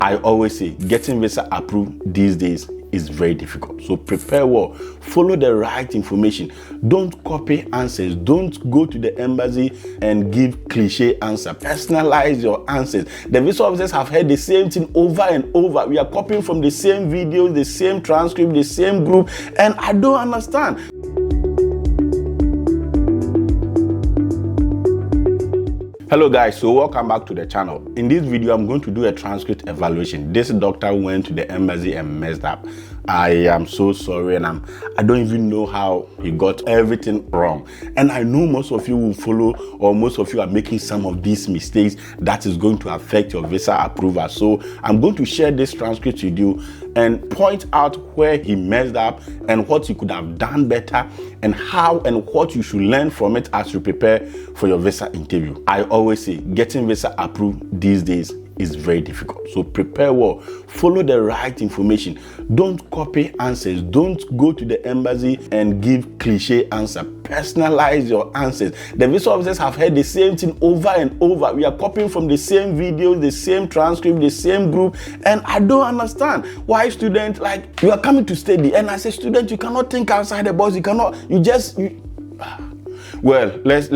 I always say getting visa approved these days is very difficult. So prepare well, follow the right information. Don't copy answers. Don't go to the embassy and give cliche answer. Personalize your answers. The visa officers have heard the same thing over and over. We are copying from the same videos, the same transcript, the same group, and I don't understand. Hello guys, so welcome back to the channel. In this video, I'm going to do a transcript evaluation. This doctor went to the embassy and messed up. I am so sorry, and I don't even know how he got everything wrong. And I know most of you will follow, or most of you are making some of these mistakes that is going to affect your visa approval. So I'm going to share this transcript with you and point out where he messed up and what he could have done better, and how and what you should learn from it as you prepare for your visa interview. I always say getting visa approved these days is very difficult. So prepare well, follow the right information. Don't copy answers. Don't go to the embassy and give cliche answer. Personalize your answers. The visa officers have heard the same thing over and over. We are copying from the same videos, the same transcript, the same group, and I don't understand why students, like, you are coming to study, and I say, student, you cannot think outside the box. Well, let's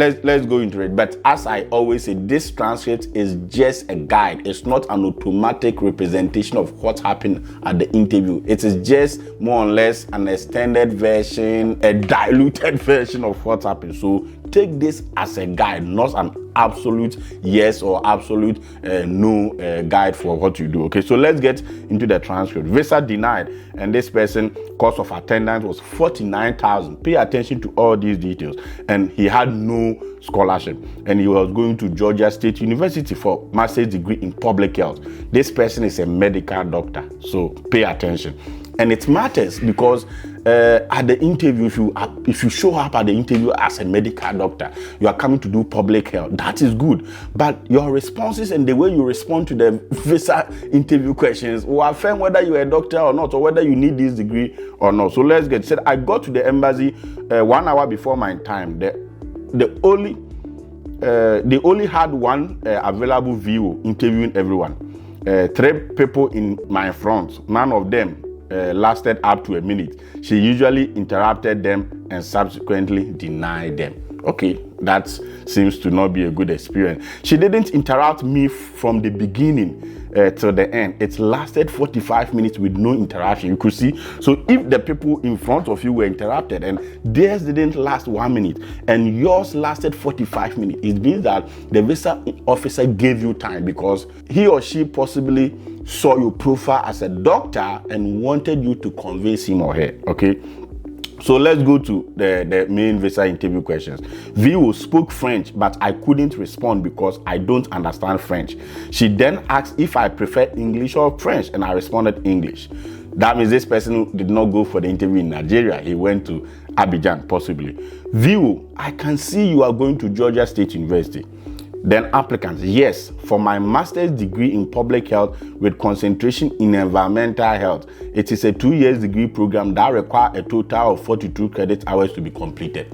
go into it. But as I always say, this transcript is just a guide. It's not an automatic representation of what happened at the interview. It is just more or less an extended version, a diluted version of what happened. So take this as a guide, not an absolute yes or absolute no guide for what you do. Okay, so let's get into the transcript. Visa denied, and this person cost of attendance was 49,000. Pay attention to all these details. And he had no scholarship, and he was going to Georgia State University for master's degree in public health. This person is a medical doctor, so pay attention. And it matters because at the interview, if you show up at the interview as a medical doctor, you are coming to do public health. That is good, but your responses and the way you respond to the visa interview questions will affirm whether you are a doctor or not, or whether you need this degree or not. So let's get said. I got to the embassy 1 hour before my time. They only had one available VO interviewing everyone. 3 people in my front. None of them lasted up to a minute. She usually interrupted them and subsequently denied them. Okay, that seems to not be a good experience. She didn't interrupt me from the beginning till the end. It lasted 45 minutes with no interruption. You could see. So if the people in front of you were interrupted and theirs didn't last 1 minute and yours lasted 45 minutes, it means that the visa officer gave you time because he or she possibly saw your profile as a doctor and wanted you to convince him or her. Okay, so let's go to the main visa interview questions. VO spoke French, but I couldn't respond because I don't understand French. She then asked if I prefer English or French, and I responded English. That means this person did not go for the interview in Nigeria. He went to Abidjan, possibly. VO, I can see you are going to Georgia State University. Then applicants, yes, for my master's degree in public health with concentration in environmental health. It is a 2-year degree program that requires a total of 42 credit hours to be completed.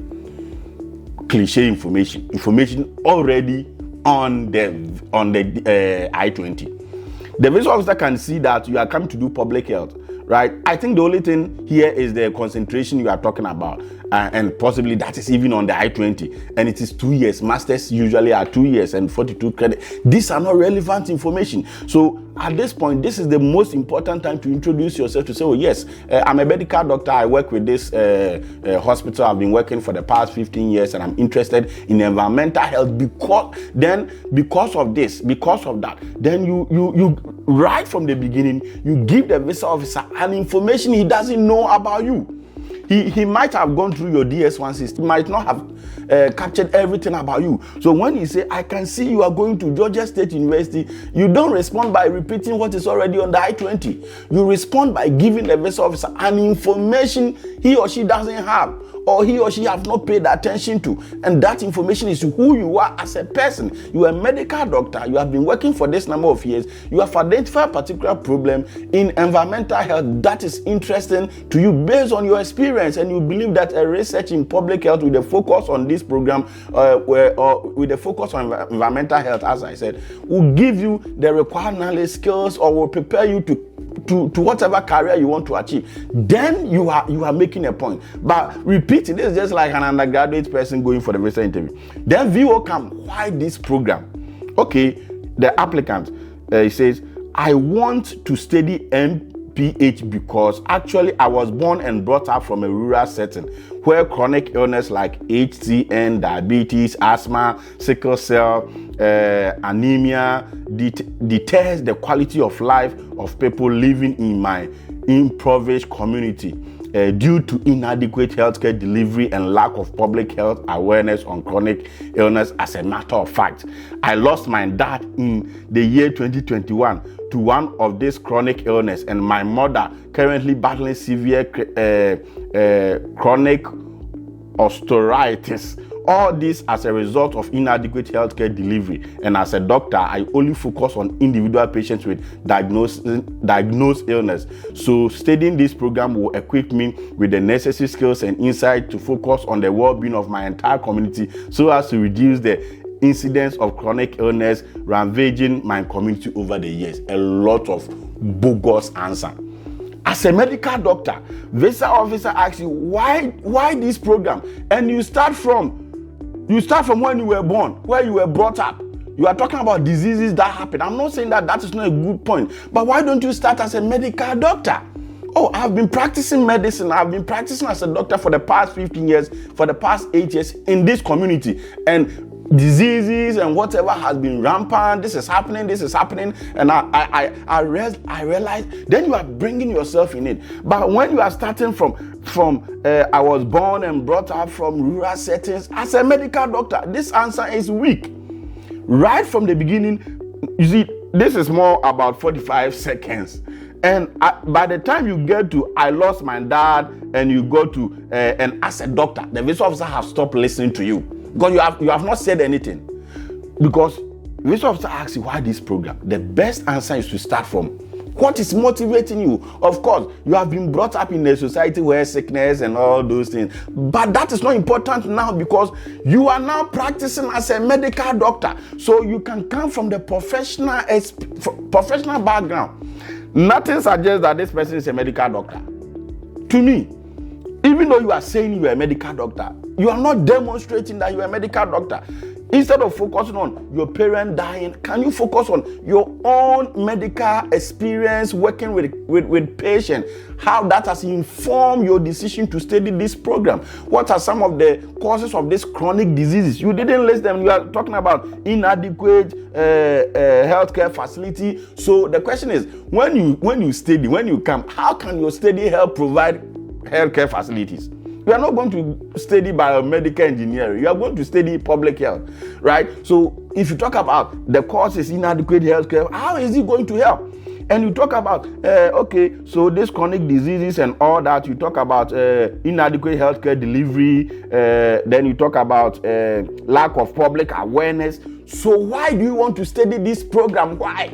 Cliche information already on the I-20. The visa officer can see that you are coming to do public health, right? I think the only thing here is the concentration you are talking about. And possibly that is even on the I-20, and it is 2 years. Masters usually are 2 years and 42 credit. These are not relevant information. So at this point, this is the most important time to introduce yourself, to say, oh yes, I'm a medical doctor. I work with this hospital. I've been working for the past 15 years, and I'm interested in environmental health because of that, then you right from the beginning, you give the visa officer an information he doesn't know about you. He might have gone through your DS1 system, might not have captured everything about you. So when you say, I can see you are going to Georgia State University, you don't respond by repeating what is already on the I-20. You respond by giving the visa officer an information he or she doesn't have. or he or she have not paid attention to. And that information is who you are as a person. You are a medical doctor. You have been working for this number of years. You have identified a particular problem in environmental health that is interesting to you based on your experience, and you believe that a research in public health with a focus on this program or with a focus on environmental health, as I said, will give you the required knowledge, skills, or will prepare you to whatever career you want to achieve. Then you are making a point. But repeating this is just like an undergraduate person going for the research interview. Then VO come, why this program? Okay, the applicant he says, I want to study MPH because actually I was born and brought up from a rural setting where chronic illness like HCN, diabetes, asthma, sickle cell, anemia deters the quality of life of people living in my impoverished community due to inadequate healthcare delivery and lack of public health awareness on chronic illness. As a matter of fact, I lost my dad in the year 2021 to one of this chronic illness, and my mother currently battling severe chronic osteoarthritis. All this as a result of inadequate healthcare delivery. And as a doctor, I only focus on individual patients with diagnosed illness. So studying this program will equip me with the necessary skills and insight to focus on the well-being of my entire community so as to reduce the incidence of chronic illness ravaging my community over the years. A lot of bogus answer. As a medical doctor, visa officer asks you why this program, and you start from when you were born, where you were brought up. You are talking about diseases that happen. I'm not saying that is not a good point, but why don't you start as a medical doctor? Oh, I've been practicing medicine. I've been practicing as a doctor for the past 15 years, for the past 8 years in this community, and diseases and whatever has been rampant. This is happening, and I realize. Then you are bringing yourself in it. But when you are starting from I was born and brought up from rural settings as a medical doctor, this answer is weak. Right from the beginning, you see, this is more about 45 seconds. And by the time you get to I lost my dad, and you go to and as a doctor, the visa officer have stopped listening to you because you have not said anything. Because visa officer asks you why this program. The best answer is to start from what is motivating you. Of course, you have been brought up in a society where sickness and all those things, but that is not important now because you are now practicing as a medical doctor. So you can come from the professional background. Nothing suggests that this person is a medical doctor. To me, even though you are saying you are a medical doctor, you are not demonstrating that you are a medical doctor. Instead of focusing on your parent dying, can you focus on your own medical experience working with patients? How that has informed your decision to study this program? What are some of the causes of these chronic diseases? You didn't list them. You are talking about inadequate healthcare facility. So the question is, when you study, when you come, how can your study help provide healthcare facilities? You are not going to study biomedical engineering. You are going to study public health, right? So if you talk about the causes inadequate healthcare, how is it going to help? And you talk about, okay, so these chronic diseases and all that, you talk about inadequate healthcare delivery, then you talk about lack of public awareness. So why do you want to study this program? Why?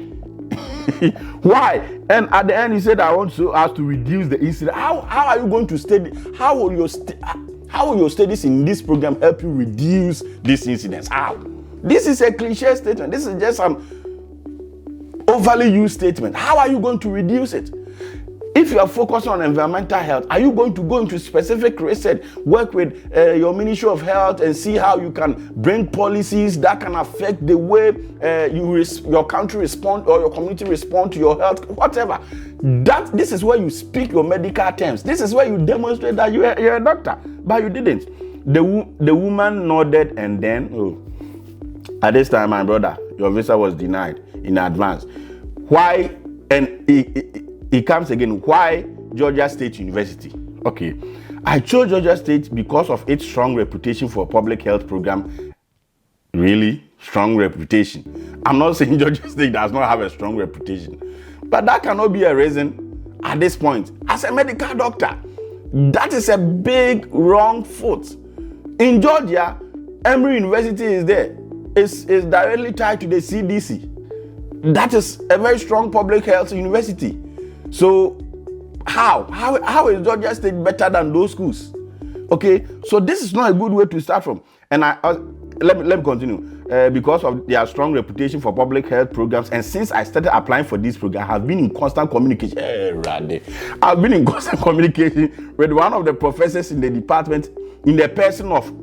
Why? And at the end he said, I want to ask to reduce the incident. How are you going to study? How will your studies in this program help you reduce these incidents? How? This is a cliche statement. This is just some overly used statement. How are you going to reduce it? If you are focusing on environmental health, are you going to go into specific research, work with your Ministry of Health and see how you can bring policies that can affect the way your country respond or your community respond to your health, whatever? This is where you speak your medical terms. This is where you demonstrate that you're a doctor, but you didn't. The woman nodded and then, at this time, my brother, your visa was denied in advance. Why? And it comes again. Why Georgia State University? Okay, I chose Georgia State because of its strong reputation for a public health program. Really strong reputation. I'm not saying Georgia State does not have a strong reputation, but that cannot be a reason at this point. As a medical doctor, That is a big wrong foot. In Georgia, Emory University is there. It's directly tied to the CDC. That is a very strong public health university. So how is Georgia State better than those schools? Okay, so this is not a good way to start from. And let me continue. Because of their strong reputation for public health programs, and since I started applying for this program, I have been in constant communication. I've been in constant communication with one of the professors in the department, in the person of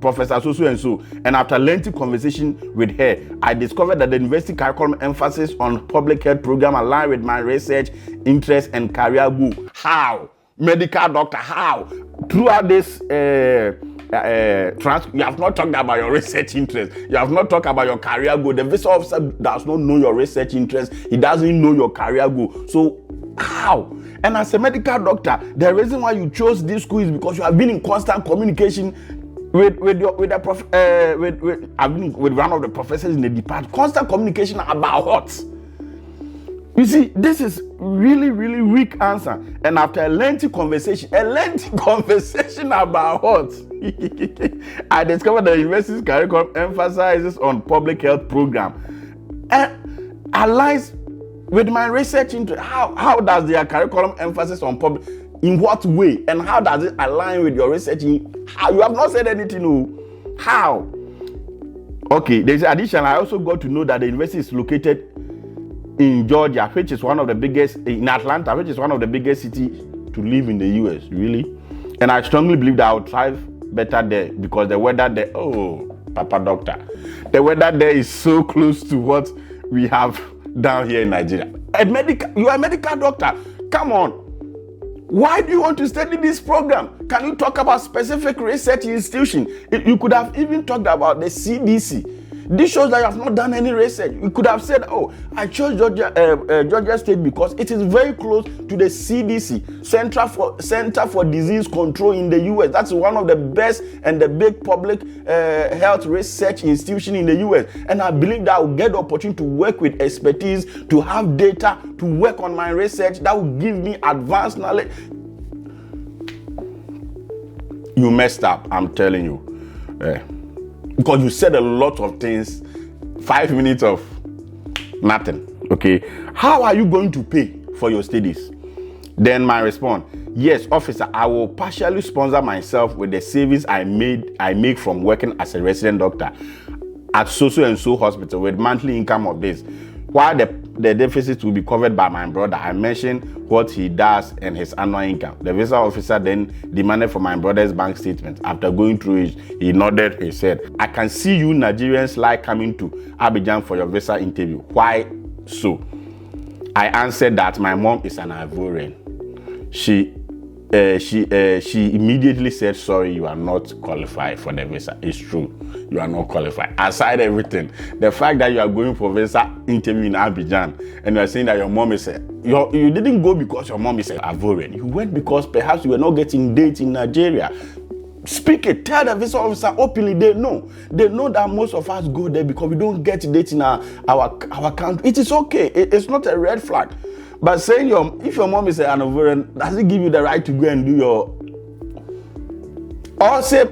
Professor so and so. And after lengthy conversation with her, I discovered that the university curriculum emphasis on public health program aligned with my research interest and career goal. How? Medical doctor, how? Throughout this you have not talked about your research interest. You have not talked about your career goal. The visa officer does not know your research interest. He doesn't know your career goal. So how? And as a medical doctor, the reason why you chose this school is because you have been in constant communication with one of the professors in the department. Constant communication about what? You see, this is really, really weak answer. And after a lengthy conversation about what? I discovered the university's curriculum emphasizes on public health program and aligns with my research into how does their curriculum emphasis on public, in what way, and how does it align with your research? How? You have not said anything. No. How? Okay, there's addition. I also got to know that the university is located in Georgia, which is one of the biggest, in Atlanta, which is one of the biggest cities to live in the US, really. And I strongly believe that I would thrive better there because the weather there, Papa Doctor, the weather there is so close to what we have down here in Nigeria. You are a medical doctor. Come on. Why do you want to study this program? Can you talk about specific research institution? You could have even talked about the CDC. This shows that you have not done any research. You could have said, I chose Georgia State because it is very close to the CDC, Center for Disease Control in the US. That's one of the best and the big public health research institution in the US. And I believe that I will get the opportunity to work with expertise, to have data, to work on my research that will give me advanced knowledge. You messed up, I'm telling you. Because you said a lot of things, 5 minutes of nothing. Okay, how are you going to pay for your studies? Then my response, yes, officer, I will partially sponsor myself with the savings I make from working as a resident doctor at so and so hospital with monthly income of this. While the deficit will be covered by my brother, I mentioned what he does and his annual income. The visa officer then demanded for my brother's bank statement. After going through it, he nodded. He said, I can see you Nigerians like coming to Abidjan for your visa interview. Why so? I answered that my mom is an Ivorian. She immediately said, sorry, you are not qualified for the visa. It's true, you are not qualified. Aside everything, the fact that you are going for visa interview in Abidjan and you are saying that your mom is you didn't go because your mom is an Ivorian. You went because perhaps you were not getting dates in Nigeria. Speak it, tell the visa officer openly. They know that most of us go there because we don't get dates in our country. It is okay. It's not a red flag. But saying if your mom is an Ivorian, does it give you the right to go and do your... Or say,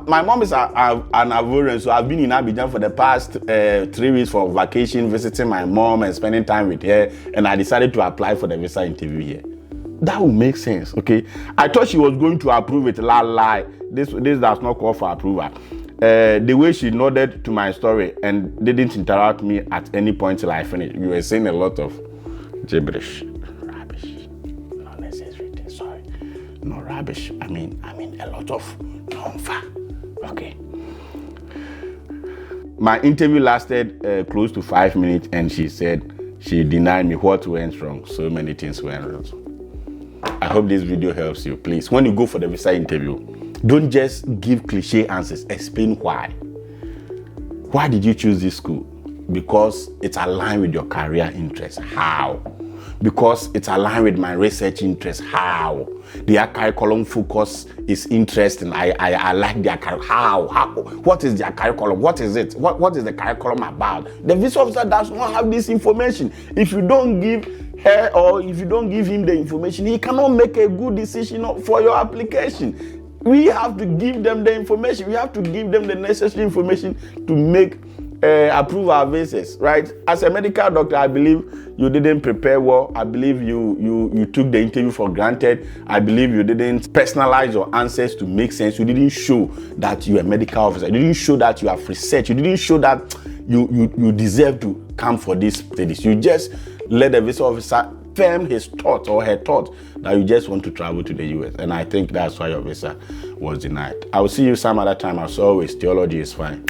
my mom is an Ivorian, so I've been in Abidjan for the past 3 weeks for vacation, visiting my mom and spending time with her, and I decided to apply for the visa interview here. That would make sense, okay? I thought she was going to approve it. Lie. This does not call for approval. The way she nodded to my story and didn't interrupt me at any point till I finished. You were saying a lot of gibberish, rubbish, not necessary. Sorry, no rubbish. I mean a lot of non-fa. Okay. My interview lasted close to 5 minutes, and she said she denied me. What went wrong? So many things went wrong. I hope this video helps you. Please, when you go for the visa interview, don't just give cliche answers. Explain why. Why did you choose this school? Because it's aligned with your career interests. How? Because it's aligned with my research interests. How? Their curriculum focus is interesting. I like their curriculum. How? What is their curriculum? What is it? What is the curriculum about? The visa officer does not have this information. If you don't give or if you don't give him the information, he cannot make a good decision for your application. We have to give them the information. We have to give them the necessary information to make approve our visas, right? As a medical doctor, I believe you didn't prepare well. I believe you took the interview for granted. I believe you didn't personalize your answers to make sense. You didn't show that you're a medical officer. You didn't show that you have research. You didn't show that you deserve to come for these studies. You just let the visa officer firm his thought or her thought that you just want to travel to the US. And I think that's why your visa was denied. I will see you some other time. As always, theology is fine.